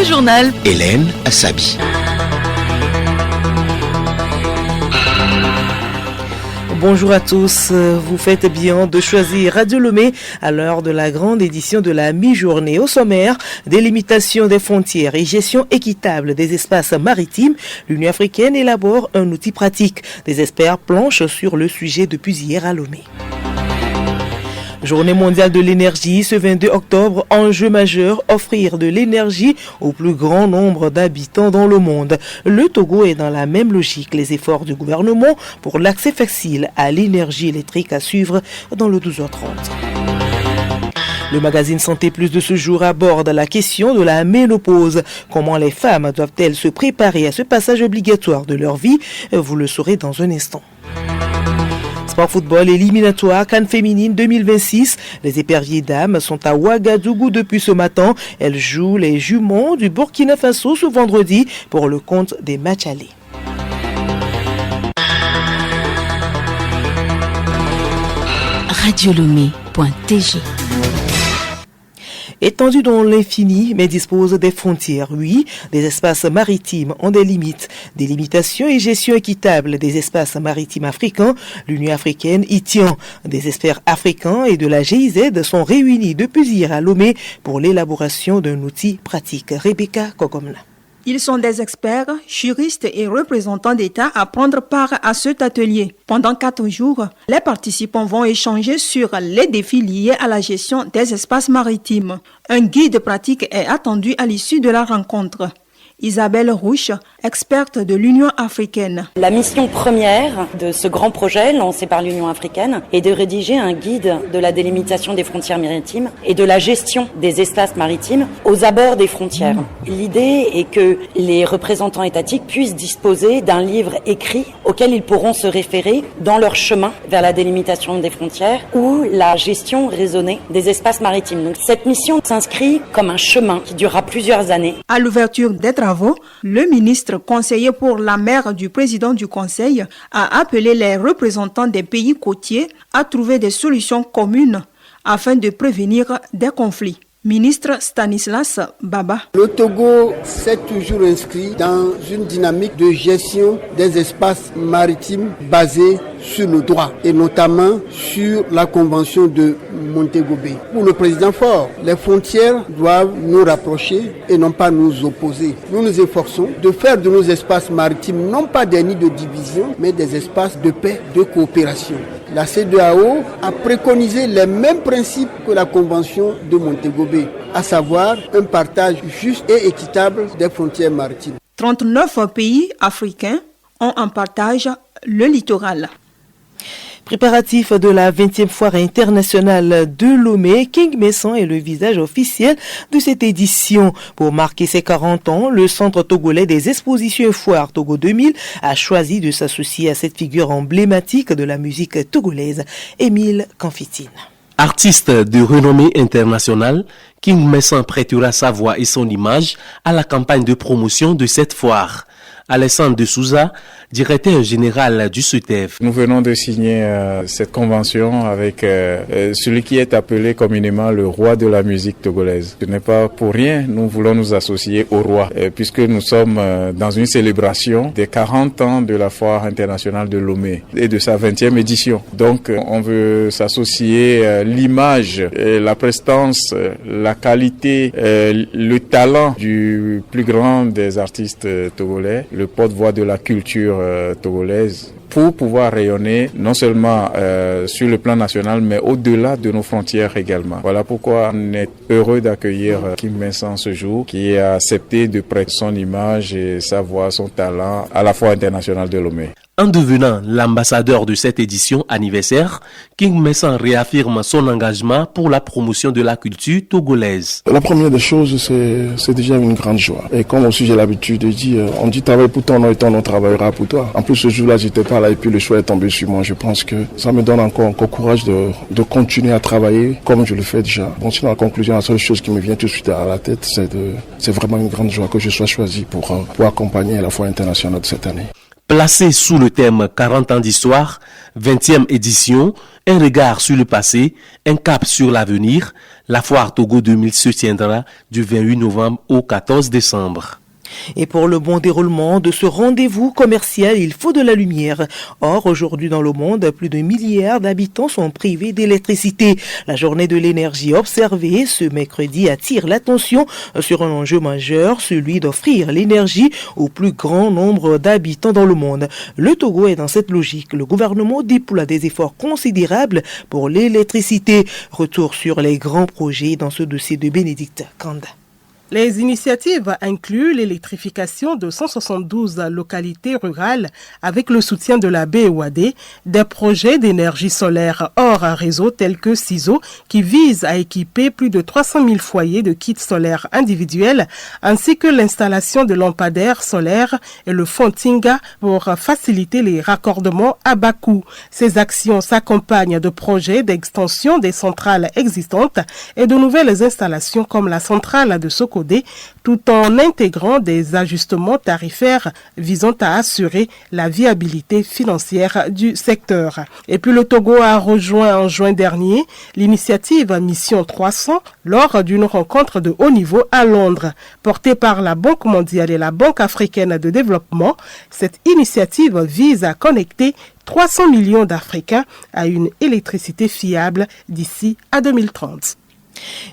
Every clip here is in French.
Le journal Hélène Assabi. Bonjour à tous, vous faites bien de choisir Radio Lomé à l'heure de la grande édition de la mi-journée. Au sommaire, délimitation des frontières et gestion équitable des espaces maritimes, l'Union africaine élabore un outil pratique. Des experts planchent sur le sujet depuis hier à Lomé. Journée mondiale de l'énergie, ce 22 octobre, enjeu majeur, offrir de l'énergie au plus grand nombre d'habitants dans le monde. Le Togo est dans la même logique. Les efforts du gouvernement pour l'accès facile à l'énergie électrique à suivre dans le 12h30. Le magazine Santé Plus de ce jour aborde la question de la ménopause. Comment les femmes doivent-elles se préparer à ce passage obligatoire de leur vie? Vous le saurez dans un instant. Sport football éliminatoire CAN féminine 2026. Les éperviers dames sont à Ouagadougou depuis ce matin. Elles jouent les juments du Burkina Faso ce vendredi pour le compte des matchs allés. radiolomé.tg. Étendu dans l'infini, mais dispose des frontières. Oui, des espaces maritimes ont des limites. Des limitations et gestion équitable des espaces maritimes africains. L'Union africaine y tient. Des experts africains et de la GIZ sont réunis depuis hier à Lomé pour l'élaboration d'un outil pratique. Rebecca Kogomna. Ils sont des experts, juristes et représentants d'État à prendre part à cet atelier. Pendant 4 jours, les participants vont échanger sur les défis liés à la gestion des espaces maritimes. Un guide pratique est attendu à l'issue de la rencontre. Isabelle Rouche, experte de l'Union africaine. La mission première de ce grand projet lancé par l'Union africaine est de rédiger un guide de la délimitation des frontières maritimes et de la gestion des espaces maritimes aux abords des frontières. L'idée est que les représentants étatiques puissent disposer d'un livre écrit auquel ils pourront se référer dans leur chemin vers la délimitation des frontières ou la gestion raisonnée des espaces maritimes. Donc, cette mission s'inscrit comme un chemin qui durera plusieurs années. À l'ouverture des travaux, le ministre conseiller pour la mer du président du Conseil a appelé les représentants des pays côtiers à trouver des solutions communes afin de prévenir des conflits. Ministre Stanislas Baba. Le Togo s'est toujours inscrit dans une dynamique de gestion des espaces maritimes basée sur le droit et notamment sur la convention de Montego Bay. Pour le président Faure, les frontières doivent nous rapprocher et non pas nous opposer. Nous nous efforçons de faire de nos espaces maritimes non pas des nids de division, mais des espaces de paix, de coopération. La CEDEAO a préconisé les mêmes principes que la convention de Montego Bay, à savoir un partage juste et équitable des frontières maritimes. 39 pays africains ont en partage le littoral. Préparatif de la 20e foire internationale de Lomé, King Messan est le visage officiel de cette édition. Pour marquer ses 40 ans, le Centre togolais des expositions et foires Togo 2000 a choisi de s'associer à cette figure emblématique de la musique togolaise, Émile Kanfitine. Artiste de renommée internationale, King Messan prêtera sa voix et son image à la campagne de promotion de cette foire. Alessandre de Souza, directeur général du SUTEF. Nous venons de signer cette convention avec celui qui est appelé communément le roi de la musique togolaise. Ce n'est pas pour rien, nous voulons nous associer au roi, puisque nous sommes dans une célébration des 40 ans de la foire internationale de Lomé et de sa 20e édition. Donc on veut s'associer l'image, la prestance, la qualité, le talent du plus grand des artistes togolais, le porte-voix de la culture togolaise, pour pouvoir rayonner non seulement sur le plan national, mais au-delà de nos frontières également. Voilà pourquoi on est heureux d'accueillir King Messan ce jour, qui a accepté de prêter son image et sa voix, son talent à la foire internationale de Lomé. En devenant l'ambassadeur de cette édition anniversaire, King Messan réaffirme son engagement pour la promotion de la culture togolaise. La première des choses, c'est déjà une grande joie. Et comme aussi j'ai l'habitude de dire, on dit travaille pour ton nom et ton nom travaillera pour toi. En plus, ce jour-là, j'étais pas là et puis le choix est tombé sur moi. Je pense que ça me donne encore courage de continuer à travailler comme je le fais déjà. Bon, sinon, la conclusion, la seule chose qui me vient tout de suite à la tête, c'est vraiment une grande joie que je sois choisi pour accompagner la foire internationale de cette année. Placé sous le thème 40 ans d'histoire, 20e édition, un regard sur le passé, un cap sur l'avenir, la foire Togo 2000 se tiendra du 28 novembre au 14 décembre. Et pour le bon déroulement de ce rendez-vous commercial, il faut de la lumière. Or, aujourd'hui dans le monde, plus de milliards d'habitants sont privés d'électricité. La journée de l'énergie observée ce mercredi attire l'attention sur un enjeu majeur, celui d'offrir l'énergie au plus grand nombre d'habitants dans le monde. Le Togo est dans cette logique. Le gouvernement déploie des efforts considérables pour l'électricité. Retour sur les grands projets dans ce dossier de Bénédicte Kanda. Les initiatives incluent l'électrification de 172 localités rurales avec le soutien de la BOAD, des projets d'énergie solaire hors réseau tels que CISO qui visent à équiper plus de 300 000 foyers de kits solaires individuels ainsi que l'installation de lampadaires solaires et le Fontinga pour faciliter les raccordements à bas coût. Ces actions s'accompagnent de projets d'extension des centrales existantes et de nouvelles installations comme la centrale de Soko, tout en intégrant des ajustements tarifaires visant à assurer la viabilité financière du secteur. Et puis le Togo a rejoint en juin dernier l'initiative Mission 300 lors d'une rencontre de haut niveau à Londres. Portée par la Banque mondiale et la Banque africaine de développement, cette initiative vise à connecter 300 millions d'Africains à une électricité fiable d'ici à 2030.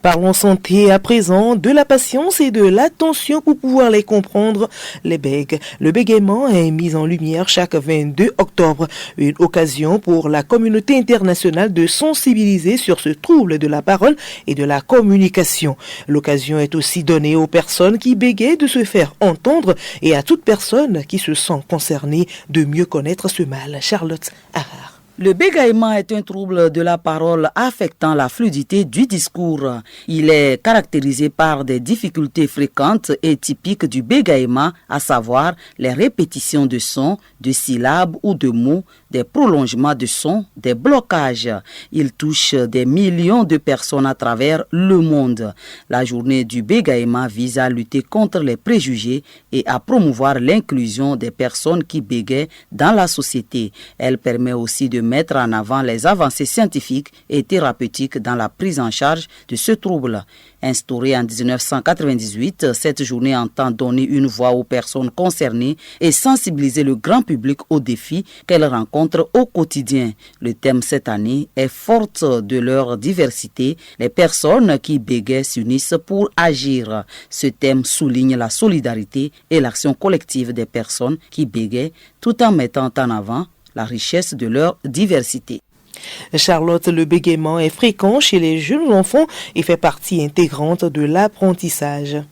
Parlons santé à présent, de la patience et de l'attention pour pouvoir les comprendre, les bègues. Le bégaiement est mis en lumière chaque 22 octobre, une occasion pour la communauté internationale de sensibiliser sur ce trouble de la parole et de la communication. L'occasion est aussi donnée aux personnes qui bégayent de se faire entendre et à toute personne qui se sent concernée de mieux connaître ce mal. Charlotte Ahar. Le bégaiement est un trouble de la parole affectant la fluidité du discours. Il est caractérisé par des difficultés fréquentes et typiques du bégaiement, à savoir les répétitions de sons, de syllabes ou de mots, des prolongements de sons, des blocages. Il touche des millions de personnes à travers le monde. La journée du bégaiement vise à lutter contre les préjugés et à promouvoir l'inclusion des personnes qui bégayent dans la société. Elle permet aussi de mettre en avant les avancées scientifiques et thérapeutiques dans la prise en charge de ce trouble. Instaurée en 1998, cette journée entend donner une voix aux personnes concernées et sensibiliser le grand public aux défis qu'elles rencontrent au quotidien. Le thème cette année est forte de leur diversité. Les personnes qui bégayent s'unissent pour agir. Ce thème souligne la solidarité et l'action collective des personnes qui bégayent tout en mettant en avant la richesse de leur diversité. Charlotte, le bégaiement est fréquent chez les jeunes enfants et fait partie intégrante de l'apprentissage.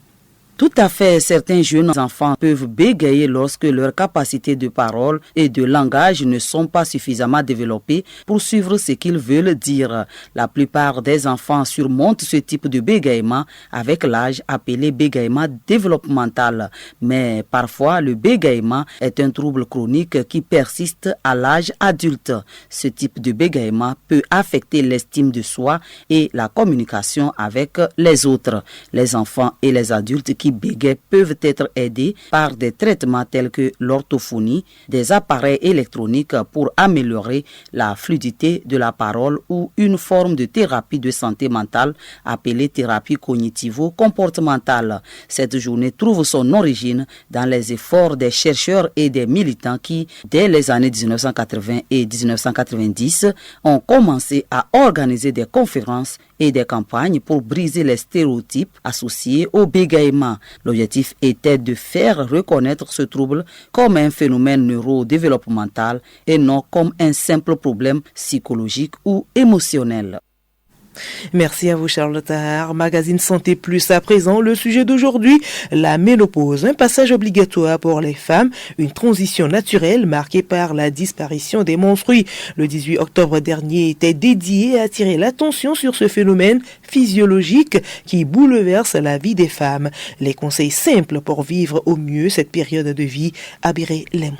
Tout à fait, certains jeunes enfants peuvent bégayer lorsque leurs capacités de parole et de langage ne sont pas suffisamment développées pour suivre ce qu'ils veulent dire. La plupart des enfants surmontent ce type de bégaiement avec l'âge appelé bégaiement développemental. Mais parfois, le bégaiement est un trouble chronique qui persiste à l'âge adulte. Ce type de bégaiement peut affecter l'estime de soi et la communication avec les autres. Les enfants et les adultes qui bégayent peuvent être aidés par des traitements tels que l'orthophonie, des appareils électroniques pour améliorer la fluidité de la parole ou une forme de thérapie de santé mentale appelée thérapie cognitivo-comportementale. Cette journée trouve son origine dans les efforts des chercheurs et des militants qui, dès les années 1980 et 1990, ont commencé à organiser des conférences et des campagnes pour briser les stéréotypes associés au bégaiement. L'objectif était de faire reconnaître ce trouble comme un phénomène neurodéveloppemental et non comme un simple problème psychologique ou émotionnel. Merci à vous Charlotte Ahar. Magazine Santé Plus à présent, le sujet d'aujourd'hui, la ménopause, un passage obligatoire pour les femmes, une transition naturelle marquée par la disparition des menstrues. Le 18 octobre dernier était dédié à attirer l'attention sur ce phénomène physiologique qui bouleverse la vie des femmes. Les conseils simples pour vivre au mieux cette période de vie, Abiré Lemon.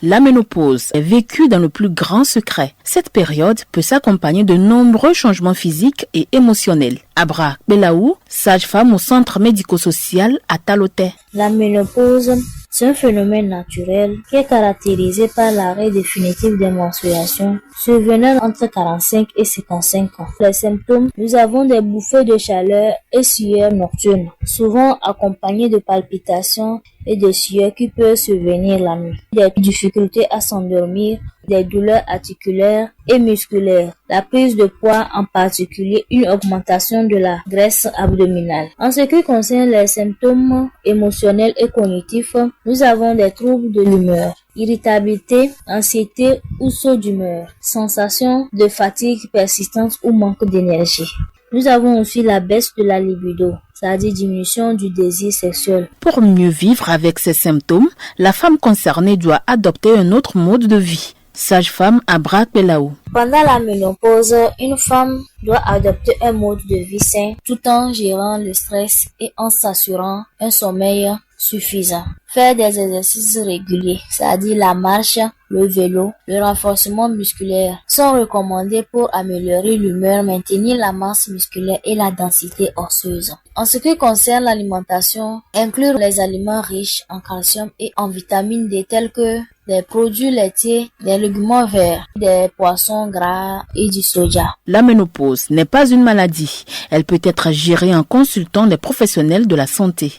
La ménopause est vécue dans le plus grand secret. Cette période peut s'accompagner de nombreux changements physiques et émotionnels. Abra Belaou, sage-femme au centre médico-social à Taloté. La ménopause C'est un phénomène naturel qui est caractérisé par l'arrêt définitif des menstruations survenant entre 45 et 55 ans. Les symptômes, nous avons des bouffées de chaleur et sueur nocturne, souvent accompagnées de palpitations et de sueur qui peuvent survenir la nuit, des difficultés à s'endormir, des douleurs articulaires et musculaires, la prise de poids en particulier, une augmentation de la graisse abdominale. En ce qui concerne les symptômes émotionnels et cognitifs, nous avons des troubles de l'humeur, irritabilité, anxiété ou saut d'humeur, sensation de fatigue persistante ou manque d'énergie. Nous avons aussi la baisse de la libido, c'est-à-dire diminution du désir sexuel. Pour mieux vivre avec ces symptômes, la femme concernée doit adopter un autre mode de vie. Sage-femme Abra Pelaou. Pendant la ménopause, une femme doit adopter un mode de vie sain tout en gérant le stress et en s'assurant un sommeil suffisant. Faire des exercices réguliers, c'est-à-dire la marche, le vélo, le renforcement musculaire, sont recommandés pour améliorer l'humeur, maintenir la masse musculaire et la densité osseuse. En ce qui concerne l'alimentation, inclure les aliments riches en calcium et en vitamine D tels que des produits laitiers, des légumes verts, des poissons gras et du soja. La ménopause n'est pas une maladie. Elle peut être gérée en consultant les professionnels de la santé.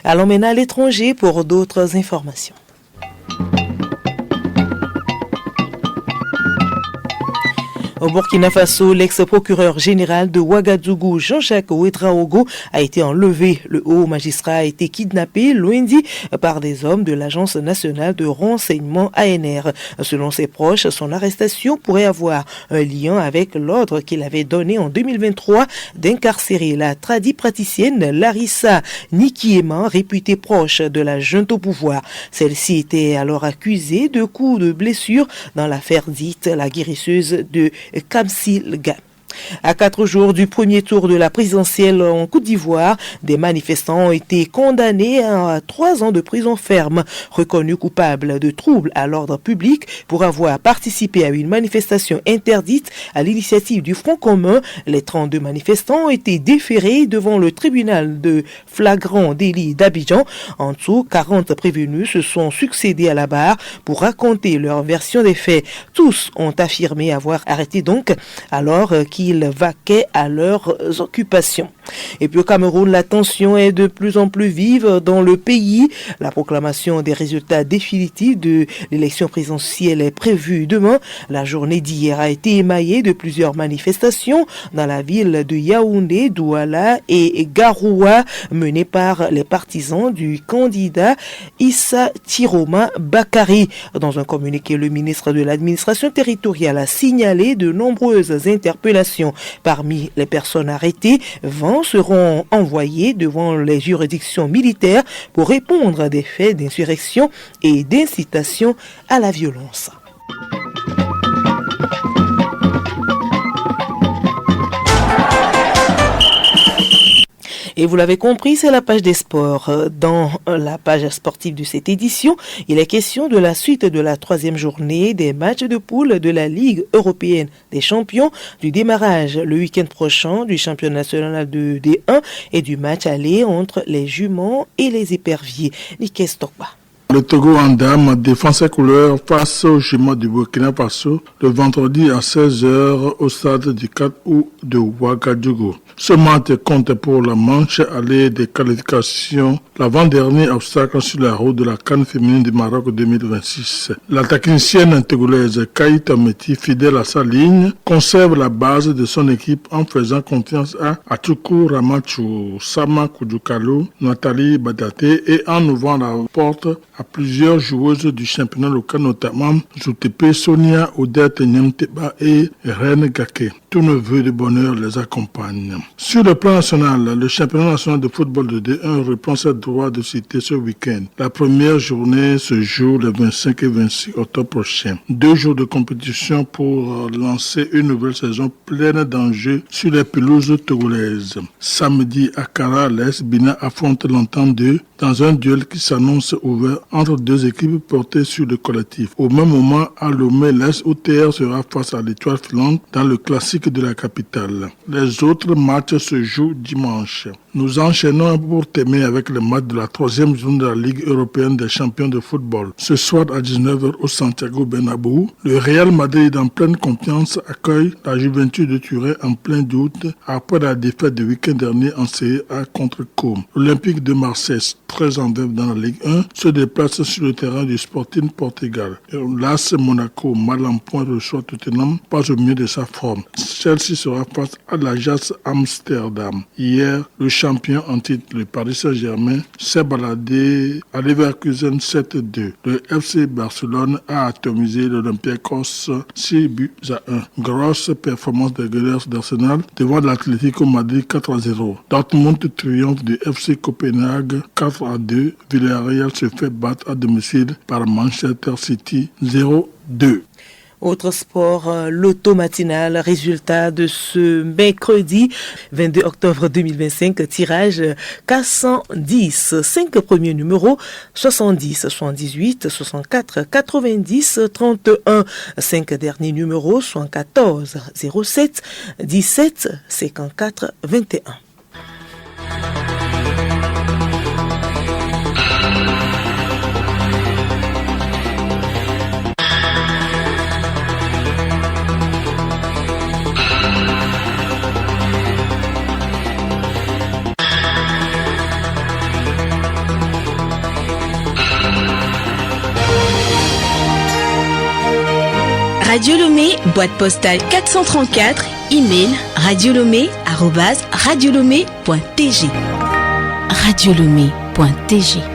Allons maintenant à l'étranger pour d'autres informations. Au Burkina Faso, l'ex-procureur général de Ouagadougou, Jean-Jacques Ouedraogo, a été enlevé. Le haut magistrat a été kidnappé lundi par des hommes de l'Agence nationale de renseignement ANR. Selon ses proches, son arrestation pourrait avoir un lien avec l'ordre qu'il avait donné en 2023 d'incarcérer la tradipraticienne Larissa Nikiema, réputée proche de la junte au pouvoir. Celle-ci était alors accusée de coups de blessure dans l'affaire dite la guérisseuse de Kamsilga. À 4 jours du premier tour de la présidentielle en Côte d'Ivoire, des manifestants ont été condamnés à 3 ans de prison ferme, reconnus coupables de troubles à l'ordre public pour avoir participé à une manifestation interdite à l'initiative du Front commun. Les 32 manifestants ont été déférés devant le tribunal de flagrant délit d'Abidjan. En tout, 40 prévenus se sont succédés à la barre pour raconter leur version des faits. Tous ont affirmé avoir arrêté donc alors qu'ils vaquaient à leurs occupations. Et puis au Cameroun, la tension est de plus en plus vive dans le pays. La proclamation des résultats définitifs de l'élection présidentielle est prévue demain. La journée d'hier a été émaillée de plusieurs manifestations dans la ville de Yaoundé, Douala et Garoua, menées par les partisans du candidat Issa Tiroma Bakari. Dans un communiqué, le ministre de l'administration territoriale a signalé de nombreuses interpellations. Parmi les personnes arrêtées, 20 seront envoyés devant les juridictions militaires pour répondre à des faits d'insurrection et d'incitation à la violence. Et vous l'avez compris, c'est la page des sports. Dans la page sportive de cette édition, il est question de la suite de la 3e journée des matchs de poule de la Ligue européenne des champions, du démarrage le week-end prochain du championnat national de D1 et du match aller entre les Juments et les Éperviers. Niké Stokba. Le Togo en dames défend ses couleurs face aux Juments du Burkina Faso le vendredi à 16h au stade du 4 août de Ouagadougou. Ce match compte pour la manche aller des qualifications, l'avant-dernier obstacle sur la route de la CAN féminine du Maroc 2026. La technicienne togolaise Kaïta Meti, fidèle à sa ligne, conserve la base de son équipe en faisant confiance à Atuku Ramachou, Sama Koudjoukalo, Nathalie Badaté et en ouvrant la porte à plusieurs joueuses du championnat local, notamment Zoutepe, Sonia, Odette Nyamteba et Reine Gake. Tous nos vœux de bonheur les accompagnent. Sur le plan national, le championnat national de football de D1 reprend ses droits de cité ce week-end. La première journée se joue le 25 et 26 octobre prochain. 2 jours de compétition pour lancer une nouvelle saison pleine d'enjeux sur les pelouses togolaises. Samedi à Kara, l'Es Bina affronte l'Entente 2 dans un duel qui s'annonce ouvert entre deux équipes portées sur le collectif. Au même moment, à Lomé, l'AS OTR sera face à l'Étoile filante dans le classique de la capitale. Les autres matchs se jouent dimanche. Nous enchaînons pour terminer avec le match de la 3e journée de la Ligue européenne des champions de football. Ce soir à 19h au Santiago Bernabéu, le Real Madrid en pleine confiance accueille la Juventus de Turin en plein doute après la défaite du week-end dernier en Serie A contre Côme. L'Olympique de Marseille, très en vue dans la Ligue 1, se déplace sur le terrain du Sporting Portugal. L'AS Monaco, mal en point, reçoit Tottenham, pas au mieux de sa forme. Chelsea sera face à l'Ajax Amsterdam. Hier, le champion en titre, le Paris Saint-Germain, s'est baladé à Leverkusen 7-2. Le FC Barcelone a atomisé l'Olympiakos 6-1. Grosse performance des Gunners d'Arsenal devant l'Atlético Madrid 4-0. Dortmund triomphe du FC Copenhague 4-2. Villarreal se fait battre à domicile par Manchester City 0-2. Autre sport, l'auto matinal, résultat de ce mercredi 22 octobre 2025, tirage 410, 5 premiers numéros, 70, 78, 64, 90, 31, 5 derniers numéros, 74, 07, 17, 54, 21. Radio Lomé, boîte postale 434, email radiolomé@radiolomé.tg. radiolomé.tg